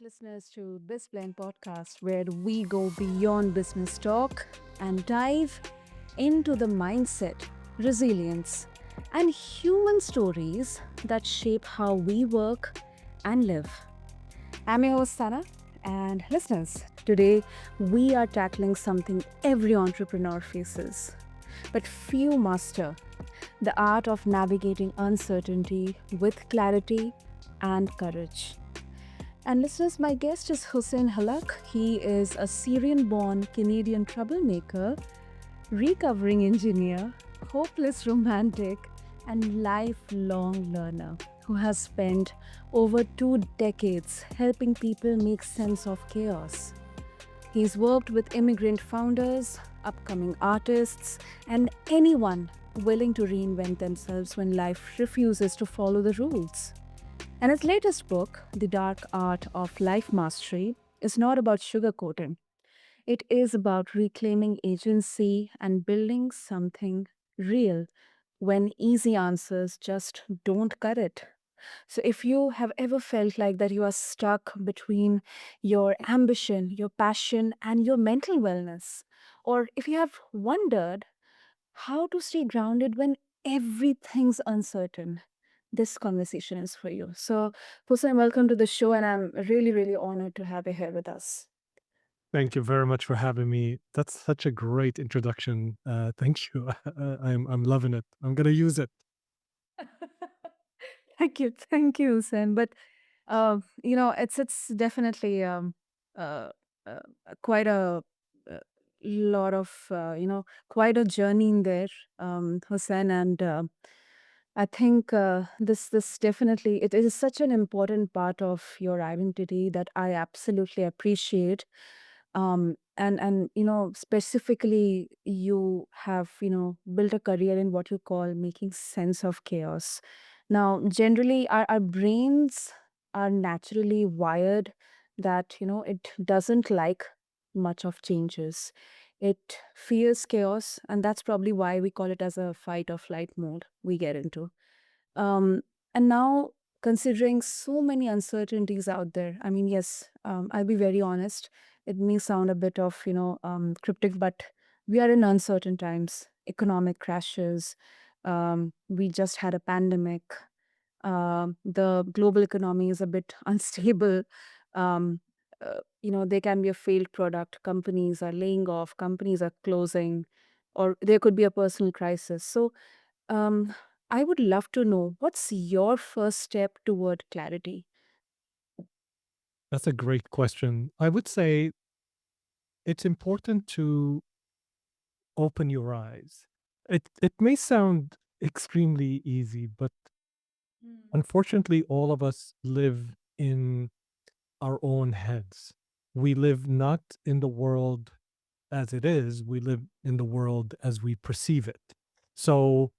listeners to BizBlend podcast, where we go beyond business talk and dive into the mindset, resilience, and human stories that shape how we work and live. I'm your host, Sana, and listeners, today we are tackling something every entrepreneur faces, but few master the art of navigating uncertainty with clarity and courage. And listeners, my guest is Hussein Hallak. He is a Syrian-born Canadian troublemaker, recovering engineer, hopeless romantic, and lifelong learner who has spent over 2 decades helping people make sense of chaos. He's worked with immigrant founders, upcoming artists, and anyone willing to reinvent themselves when life refuses to follow the rules. And his latest book, The Dark Art of Life Mastery, is not about sugarcoating. It is about reclaiming agency and building something real when easy answers just don't cut it. So, if you have ever felt like that you are stuck between your ambition, your passion, and your mental wellness, or if you have wondered how to stay grounded when everything's uncertain, this conversation is for you. So, Hussein, welcome to the show, and I'm really, really honored to have you here with us. Thank you very much for having me. That's such a great introduction. Thank you. I'm loving it. I'm gonna use it. Thank you, Hussein. But it's definitely uh, uh, quite a lot of quite a journey in there, Hussein, and I think this definitely it is such an important part of your identity that I absolutely appreciate. And specifically, you have built a career in what you call making sense of chaos. Now, generally, our brains are naturally wired that it doesn't like much of changes. It fears chaos, and that's probably why we call it as a fight or flight mode we get into. Um, and now, considering so many uncertainties out there, I mean, yes, I'll be very honest. It may sound a bit of, cryptic, but we are in uncertain times. Economic crashes. We just had a pandemic. The global economy is a bit unstable. Um, there can be a failed product. Companies are laying off. Companies are closing, or there could be a personal crisis. So, um, I would love to know what's your first step toward clarity? That's a great question. I would say it's important to open your eyes. It may sound extremely easy, but Mm. unfortunately, all of us live in our own heads. We live not in the world as it is. We live in the world as we perceive it. So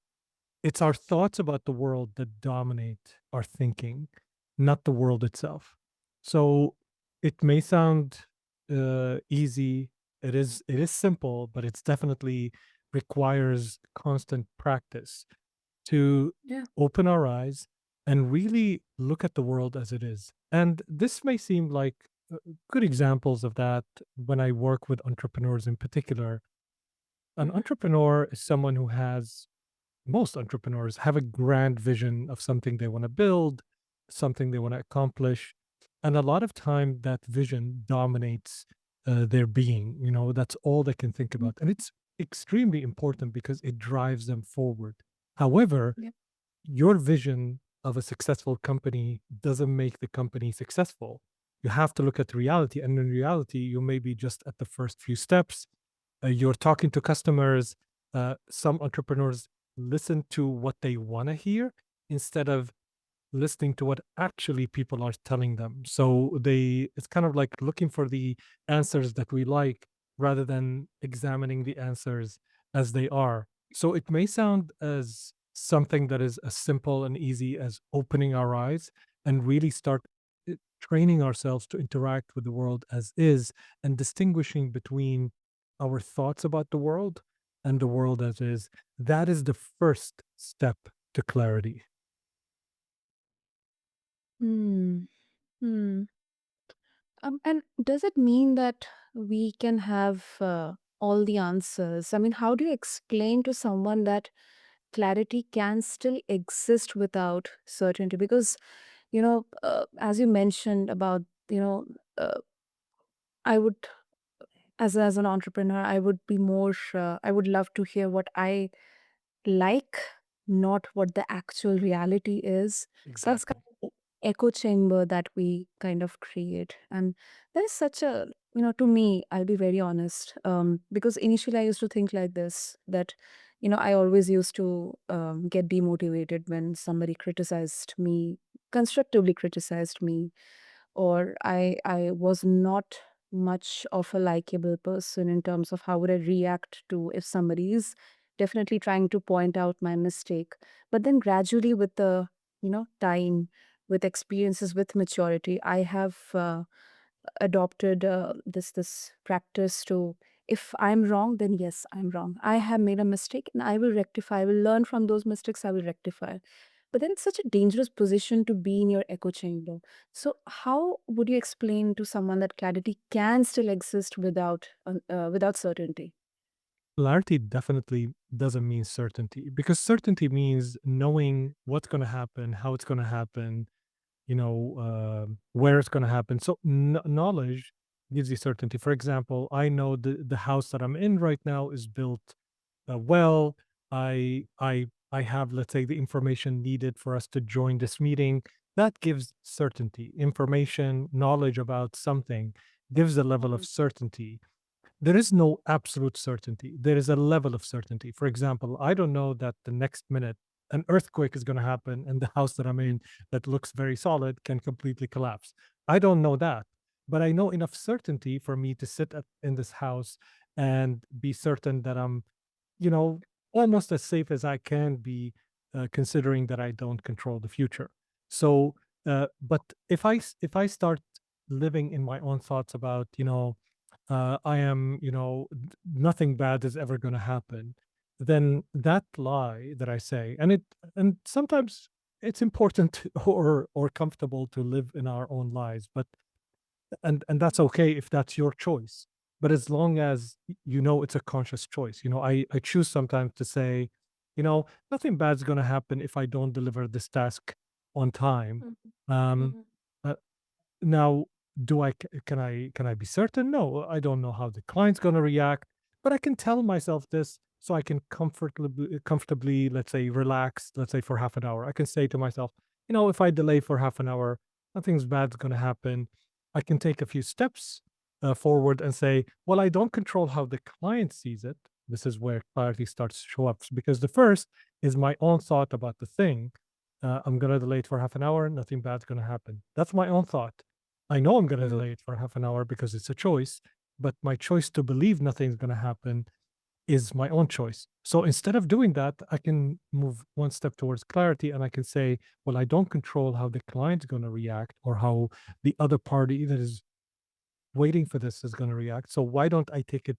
it's our thoughts about the world that dominate our thinking, not the world itself. So it may sound easy. It is simple, but it's definitely requires constant practice to Yeah. open our eyes and really look at the world as it is. And this may seem like good examples of that when I work with entrepreneurs in particular. An Mhm. entrepreneur is someone who has most entrepreneurs have a grand vision of something they want to build, something they want to accomplish. And a lot of time that vision dominates their being. That's all they can think Mm. about. And it's extremely important because it drives them forward. However, Yeah. your vision of a successful company doesn't make the company successful. You have to look at reality. And in reality, you may be just at the first few steps. You're talking to customers. Some entrepreneurs listen to what they want to hear instead of listening to what actually people are telling them. So it's kind of like looking for the answers that we like rather than examining the answers as they are. So it may sound as something that is as simple and easy as opening our eyes and really start training ourselves to interact with the world as is and distinguishing between our thoughts about the world and the world as is. That is the first step to clarity. Hmm. Hmm. And does it mean that we can have all the answers? I mean, how do you explain to someone that clarity can still exist without certainty? Because, as you mentioned about, you know, uh, I would, as an entrepreneur, I would be more, I would love to hear what I like, not what the actual reality is. So that's kind Exactly. of echo chamber that we kind of create. And there is such a, to me, I'll be very honest, because initially I used to think like this, that, I always used to get demotivated when somebody criticized me, constructively criticized me, or I was not much of a likable person in terms of how would I react to if somebody is definitely trying to point out my mistake. But then gradually with the, time, with experiences, with maturity, I have adopted this practice to, if I'm wrong, then yes, I'm wrong. I have made a mistake and I will rectify. I will learn from those mistakes. I will rectify. But then it's such a dangerous position to be in your echo chamber. So how would you explain to someone that clarity can still exist without certainty? Clarity definitely doesn't mean certainty, because certainty means knowing what's going to happen, how it's going to happen, where it's going to happen. So knowledge gives you certainty. For example, I know the house that I'm in right now is built well. I have, let's say, the information needed for us to join this meeting. That gives certainty. Information, knowledge about something gives a level of Mhm, certainty. There is no absolute certainty. There is a level of certainty. For example, I don't know that the next minute an earthquake is going to happen and the house that I'm in that looks very solid can completely collapse. I don't know that, but I know enough certainty for me to sit in this house and be certain that I'm, you know, almost as safe as I can be, considering that I don't control the future. So, but if I start living in my own thoughts about, I am, nothing bad is ever going to happen, then that lie that I say, and sometimes it's important or comfortable to live in our own lies, but and that's okay if that's your choice. But as long as it's a conscious choice, I choose sometimes to say, nothing bad's going to happen if I don't deliver this task on time. mhm, Um, mhm, uh, Now, do I can I be certain? No, I don't know how the client's going to react, but I can tell myself this so I can comfortably, let's say, relax, let's say for half an hour. I can say to myself, if I delay for half an hour, nothing's bad's going to happen. I can take a few steps forward and say, well, I don't control how the client sees it. This is where clarity starts to show up, because the first is my own thought about the thing. I'm going to delay it for half an hour. Nothing bad's going to happen. That's my own thought. I know I'm going to mhm, delay it for half an hour because it's a choice, but my choice to believe nothing's going to happen is my own choice. So instead of doing that, I can move one step towards clarity and I can say, well, I don't control how the client's going to react or how the other party that is waiting for this is going to react. So why don't I take it?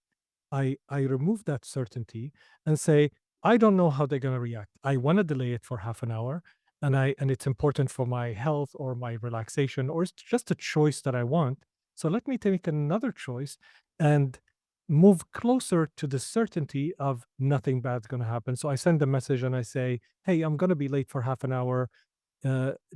I remove that certainty and say, I don't know how they're going to react. I want to delay it for half an hour, and it's important for my health or my relaxation, or it's just a choice that I want. So let me take another choice and move closer to the certainty of nothing bad's going to happen. So I send a message and I say, hey, I'm going to be late for half an hour,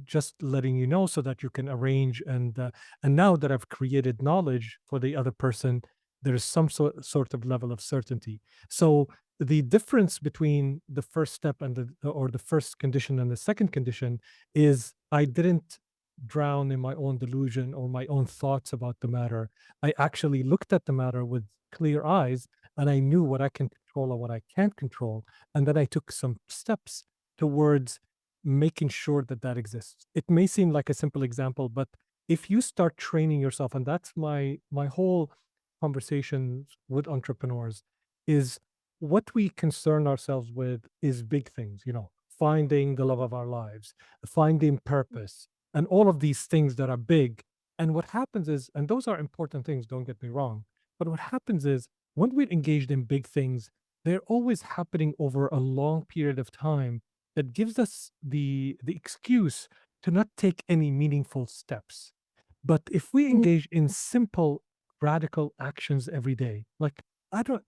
just letting you know so that you can arrange. And now that I've created knowledge for the other person, there's some sort of level of certainty. So the difference between the first step and the first condition and the second condition is I didn't drown in my own delusion or my own thoughts about the matter. I actually looked at the matter with clear eyes, and I knew what I can control and what I can't control, and then I took some steps towards making sure that that exists. It may seem like a simple example, but if you start training yourself, and that's my whole conversations with entrepreneurs, is what we concern ourselves with is big things, finding the love of our lives, finding purpose, and all of these things that are big. And what happens is, and those are important things, don't get me wrong, but what happens is when we're engaged in big things, they're always happening over a long period of time that gives us the excuse to not take any meaningful steps. But if we Mm. engage in simple, radical actions every day, like I don't,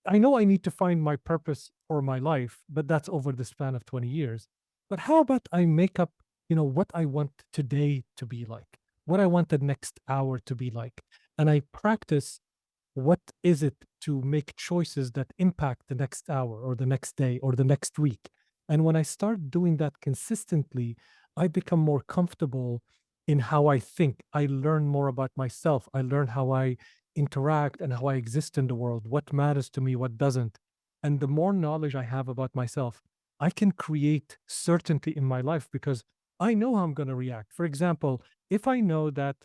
I know I need to find my purpose for my life, but that's over the span of 20 years. But how about I make up, what I want today to be like, what I want the next hour to be like, and I practice what is it to make choices that impact the next hour or the next day or the next week. And when I start doing that consistently, I become more comfortable in how I think. I learn more about myself. I learn how I interact and how I exist in the world, what matters to me, what doesn't. And the more knowledge I have about myself, I can create certainty in my life because I know how I'm going to react. For example, if I know that,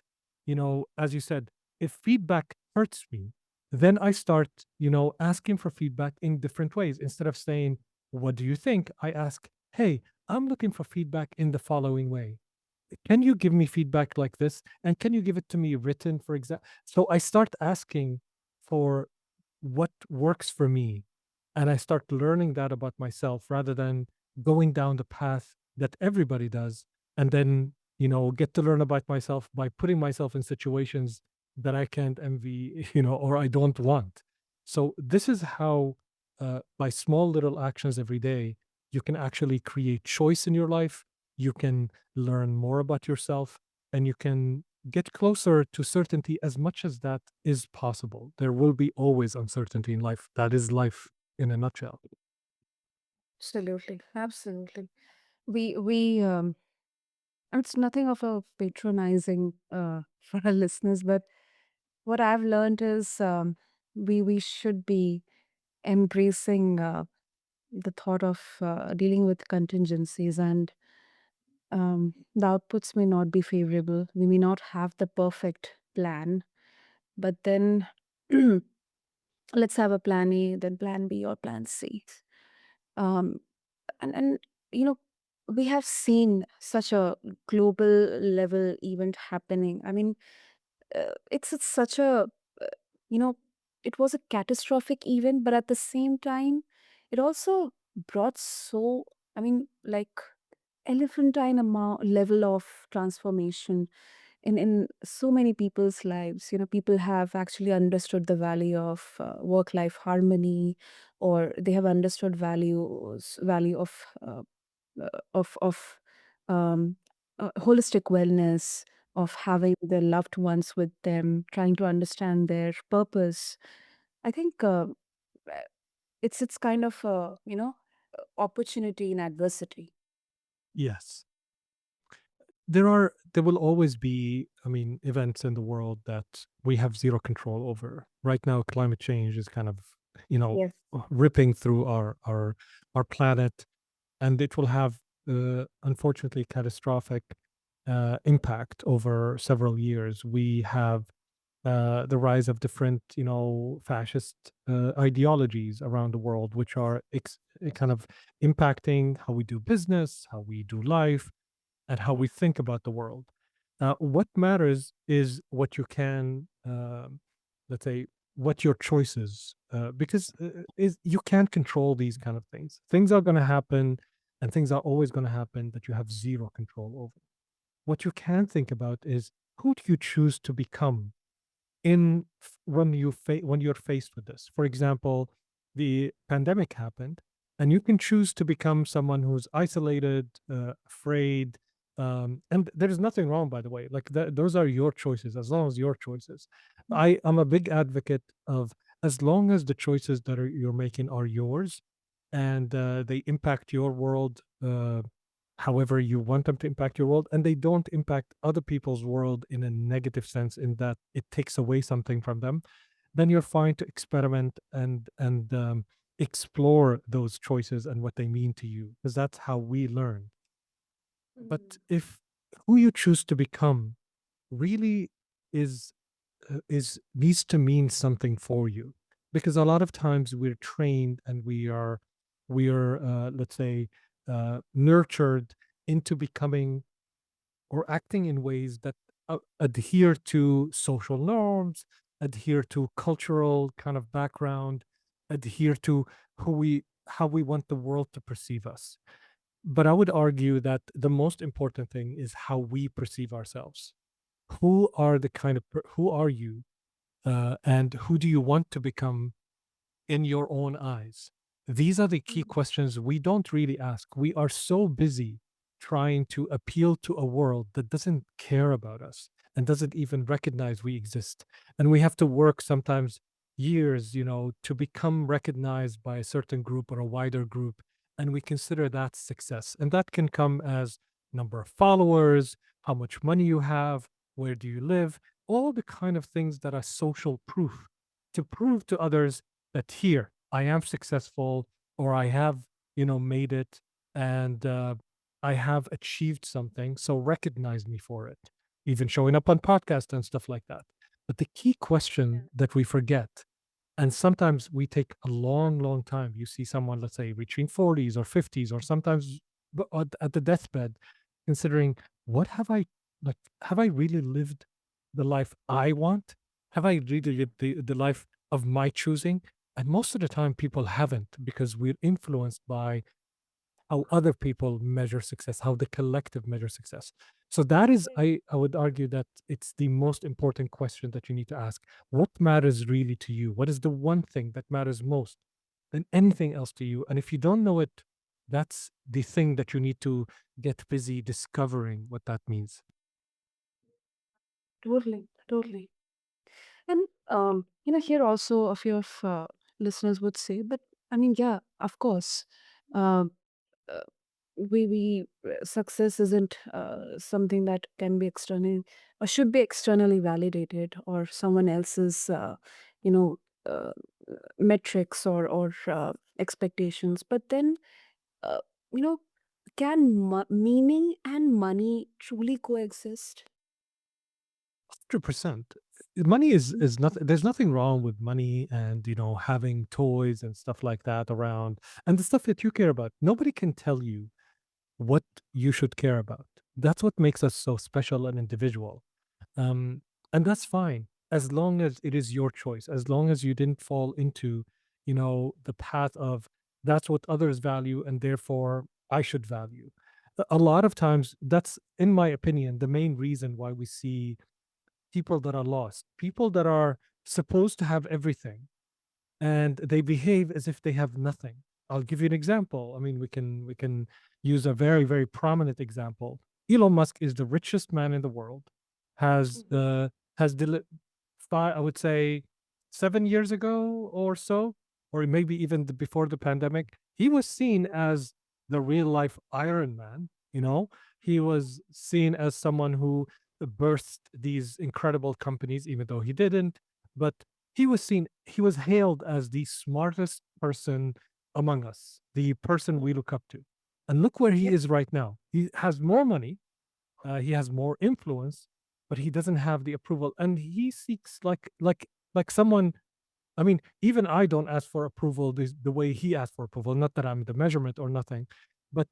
as you said, if feedback hurts me, then I start, asking for feedback in different ways. Instead of saying, "What do you think?" I ask, "Hey, I'm looking for feedback in the following way. Can you give me feedback like this? And can you give it to me written, for example?" So I start asking for what works for me. And I start learning that about myself rather than going down the path that everybody does. And then, get to learn about myself by putting myself in situations that I can't envy, or I don't want. So this is how, by small little actions every day, you can actually create choice in your life. You can learn more about yourself, and you can get closer to certainty as much as that is possible. There will be always uncertainty in life. That is life in a nutshell. Absolutely, absolutely. We it's nothing of a patronizing for our listeners, but what I've learned is we should be embracing the thought of dealing with contingencies, and the outputs may not be favorable. We may not have the perfect plan, but then let's have a plan A, then plan B or plan C. Um, and you know, we have seen such a global level event happening. I mean, it's such a uh, you know, it was a catastrophic event, but at the same time, it also brought so, I mean, like elephantine amount level of transformation in so many people's lives. People have actually understood the value of work life harmony, or they have understood value of um, holistic wellness, of having their loved ones with them, trying to understand their purpose. I think uh, it's kind of a opportunity in adversity. Yes. There will always be, I mean, events in the world that we have zero control over. Right now, climate change is kind of, Yes. ripping through our planet, and it will have, unfortunately, catastrophic impact over several years. We have the rise of different, fascist ideologies around the world, which are kind of impacting how we do business, how we do life, and how we think about the world. What matters is what you can, let's say, what your choices, because is you can't control these kind of things. Things are going to happen, and things are always going to happen that you have zero control over. What you can think about is who do you choose to become when you're faced with this. For example, the pandemic happened, and you can choose to become someone who's isolated, afraid, and there is nothing wrong, by the way. Like those are your choices, as long as your choices. I am a big advocate of, as long as the choices that you're making are yours, and they impact your world. However you want them to impact your world, and they don't impact other people's world in a negative sense, in that it takes away something from them, then you're fine to experiment and explore those choices and what they mean to you, because that's how we learn. But if who you choose to become really is is needs to mean something for you, because a lot of times we're trained and we are let's say, nurtured into becoming or acting in ways that adhere to social norms, adhere to cultural kind of background, adhere to how we want the world to perceive us. But I would argue that the most important thing is how we perceive ourselves. who are you, and who do you want to become in your own eyes? These are the key Mhm. questions we don't really ask. We are so busy trying to appeal to a world that doesn't care about us and doesn't even recognize we exist. And we have to work sometimes years, to become recognized by a certain group or a wider group. And we consider that success. And that can come as number of followers, how much money you have, where do you live, all the kind of things that are social proof to prove to others that here I am successful, or I have, made it, and I have achieved something. So recognize me for it, even showing up on podcasts and stuff like that. But the key Yeah. question that we forget, and sometimes we take a long, long time. You see someone, let's say, reaching 40s or 50s, or sometimes at the deathbed, considering what have I really lived the life I want? Have I really lived the life of my choosing? And most of the time, people haven't, because we're influenced by how other people measure success, how the collective measure success. So that is, I would argue that it's the most important question that you need to ask. What matters really to you? What is the one thing that matters most than anything else to you? And if you don't know it, that's the thing that you need to get busy discovering what that means. Totally, totally. And here also a few of listeners would say, but I mean, yeah, of course, um, uh, we success isn't something that can be externally or should be externally validated, or someone else's, you know, uh, metrics or expectations. But then, uh, you know, can meaning and money truly coexist? 100%. Money Mhm. is nothing. There's nothing wrong with money and having toys and stuff like that around, and the stuff that you care about. Nobody can tell you what you should care about. That's what makes us so special and individual. Um, and that's fine as long as it is your choice, as long as you didn't fall into, the path of that's what others value and therefore I should value. A lot of times, that's, in my opinion, the main reason why we see people that are lost, people that are supposed to have everything and they behave as if they have nothing. I'll give you an example. I mean, we can use a very, very prominent example. Elon Musk is the richest man in the world. Has Mhm. has I would say 7 years ago or so, or maybe even before the pandemic, he was seen as the real life Iron Man. He was seen as someone who birthed these incredible companies, even though he didn't. But he was hailed as the smartest person among us, the person we look up to. And look where he Yep. is right now. He has more money, he has more influence, but he doesn't have the approval. And he seeks like someone. I mean, even I don't ask for approval the way he asked for approval. Not that I'm the measurement or nothing, but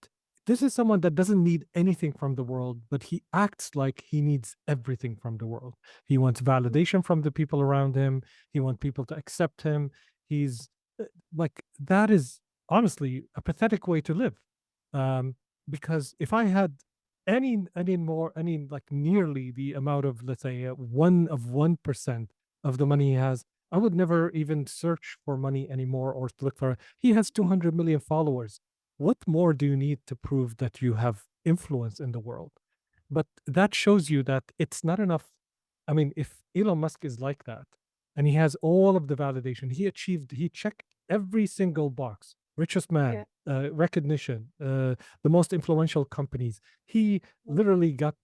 this is someone that doesn't need anything from the world, but he acts like he needs everything from the world. He wants validation from the people around him. He wants people to accept him. He's like, that is honestly a pathetic way to live. Um, because if I had any like nearly the amount of, let's say, 1% of the money he has, I would never even search for money anymore or to look for. He has 200 million followers. What more do you need to prove that you have influence in the world? But that shows you that it's not enough. I mean, if Elon Musk is like that and he has all of the validation, he checked every single box, richest Yeah. man, recognition, the most influential companies. He literally got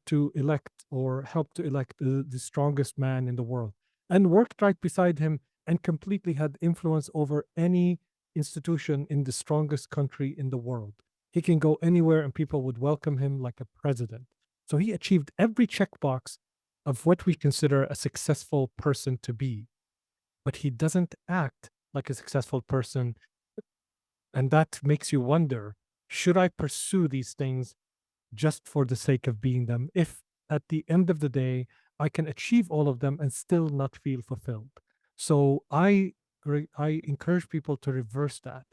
to elect or helped to elect the strongest man in the world and worked right beside him and completely had influence over any institution in the strongest country in the world. He can go anywhere and people would welcome him like a president. So he achieved every checkbox of what we consider a successful person to be, but he doesn't act like a successful person. And that makes you wonder, should I pursue these things just for the sake of being them, if at the end of the day I can achieve all of them and still not feel fulfilled? So I encourage people to reverse that.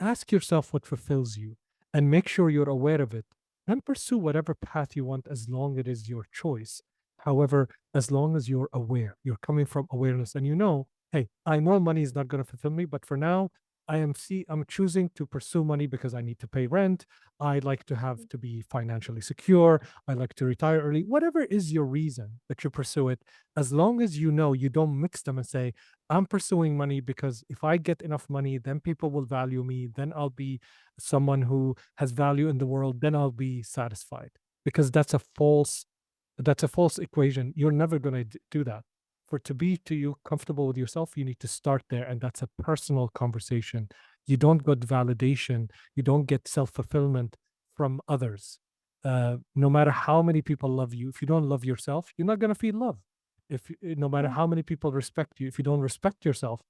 Ask yourself what fulfills you and make sure you're aware of it, and pursue whatever path you want as long as it is your choice. However, as long as you're aware, you're coming from awareness and you know, hey, I know money is not going to fulfill me, but for now, I'm choosing to pursue money because I need to pay rent. I like to have to be financially secure. I like to retire early. Whatever is your reason that you pursue it, as long as you know you don't mix them and say, I'm pursuing money because if I get enough money, then people will value me. Then I'll be someone who has value in the world. Then I'll be satisfied because that's a false equation. You're never going to do that. For to be to you comfortable with yourself, you need to start there, and that's a personal conversation. You don't get validation, you don't get self fulfillment from others. No matter how many people love you, if you don't love yourself, you're not going to feel love. No matter Yeah. how many people respect you, if you don't respect yourself,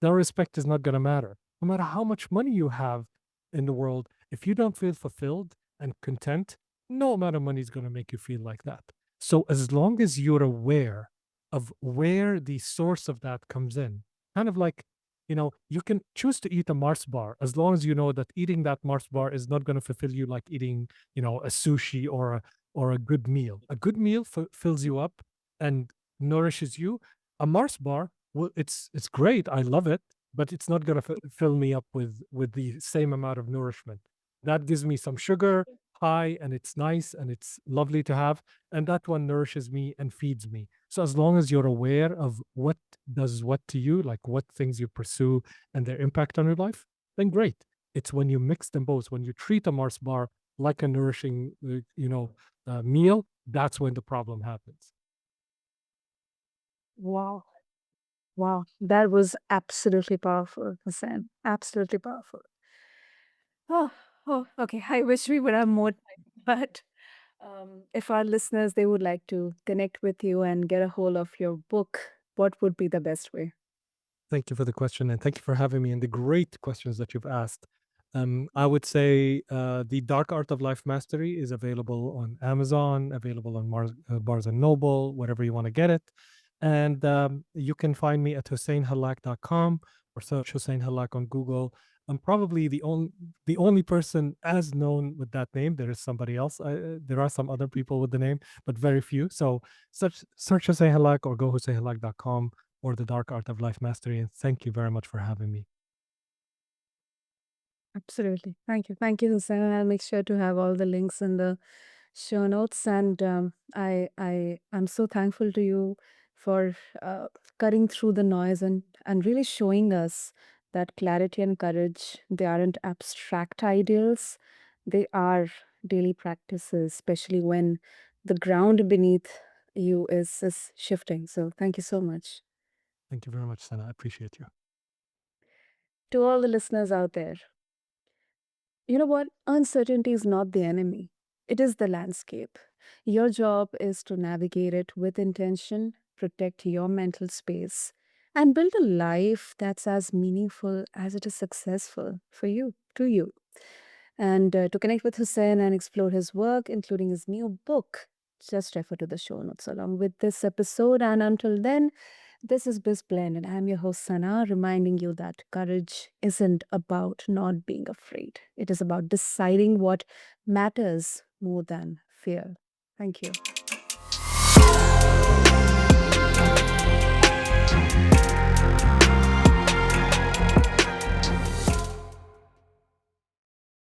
the respect is not going to matter. No matter how much money you have in the world, if you don't feel fulfilled and content, no amount of money is going to make you feel like that. So as long as you're aware of where the source of that comes in, kind of like, you can choose to eat a Mars bar as long as you know that eating that Mars bar is not going to fulfill you like eating, a sushi or a good meal. A good meal fills you up and nourishes you. A Mars bar, well, it's great. I love it, but it's not going to fill me up with the same amount of nourishment. That gives me some sugar high and it's nice and it's lovely to have, and that one nourishes me and feeds me. So as long as you're aware of what does what to you, like what things you pursue and their impact on your life, then great. It's when you mix them both, when you treat a Mars bar like a nourishing meal, that's when the problem happens. Wow. Wow. That was absolutely powerful, Hussein. Absolutely powerful. Oh, oh, okay. I wish we would have more time, but if our listeners they would like to connect with you and get a hold of your book, what would be the best way? Thank you for the question and thank you for having me and the great questions that you've asked. I would say The Dark Art of Life Mastery is available on Amazon, available on Barnes and Noble, wherever you want to get it. And you can find me at HusseinHallak.com or search Hussein Hallak on Google. I'm probably the only person as known with that name. There is somebody else. There are some other people with the name, but very few. So search Hussein Hallak or go HusseinHallak.com or The Dark Art of Life Mastery. And thank you very much for having me. Absolutely. Thank you. Thank you, Hussein. And I'll make sure to have all the links in the show notes. And I'm so thankful to you for cutting through the noise and really showing us that clarity and courage, they aren't abstract ideals. They are daily practices, especially when the ground beneath you is shifting. So thank you so much. Thank you very much, Sana. I appreciate you. To all the listeners out there, you know what? Uncertainty is not the enemy, it is the landscape. Your job is to navigate it with intention, protect your mental space, and build a life that's as meaningful as it is successful for you, to you. And to connect with Hussein and explore his work, including his new book, just refer to the show notes along with this episode. And until then, this is BizBlend, and I'm your host, Sana, reminding you that courage isn't about not being afraid. It is about deciding what matters more than fear. Thank you.